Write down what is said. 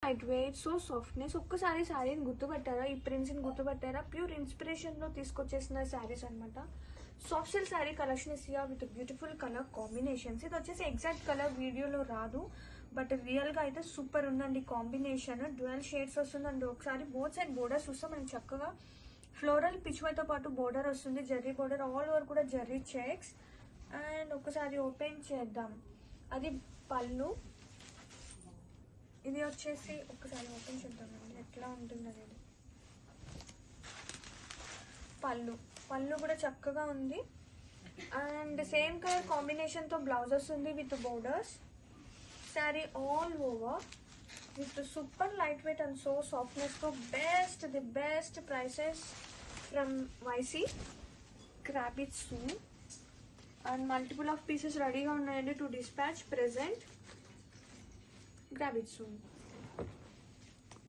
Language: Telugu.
Light weight, so softness. ఒక్కసారి శారీని గుర్తుపట్టారా, ఈ ప్రింట్స్ని గుర్తుపట్టారా? ప్యూర్ ఇన్స్పిరేషన్లో తీసుకొచ్చేసిన శారీస్ అనమాట. Soft silk sari collection is here with beautiful colour combinations. ఇది వచ్చేసి ఎగ్జాక్ట్ కలర్ వీడియోలో రాదు, బట్ రియల్గా అయితే సూపర్ ఉందండి కాంబినేషన్. డ్యూయల్ షేడ్స్ వస్తుందండి. ఒకసారి బోత్ సైడ్ బోర్డర్స్ చూస్తే మనకి చక్కగా ఫ్లోరల్ పిచ్వైతో పాటు బోర్డర్ వస్తుంది, జర్రీ బోర్డర్, ఆల్ ఓవర్ కూడా జర్రీ చెక్స్. అండ్ ఒకసారి ఓపెన్ చేద్దాం. అది పళ్ళు. ఇది వచ్చేసి ఒకసారి ఓపెన్ చేద్దామండి ఎట్లా ఉంటుంది అనేది. పళ్ళు కూడా చక్కగా ఉంది. అండ్ సేమ్ కలర్ కాంబినేషన్తో బ్లౌజ్ వస్తుంది with borders. Sari all over with super light weight and so సాఫ్ట్నెస్తో the best prices from YC. Grab it soon. And multiple of pieces రెడీగా ఉన్నాయండి to dispatch present. Grab it soon.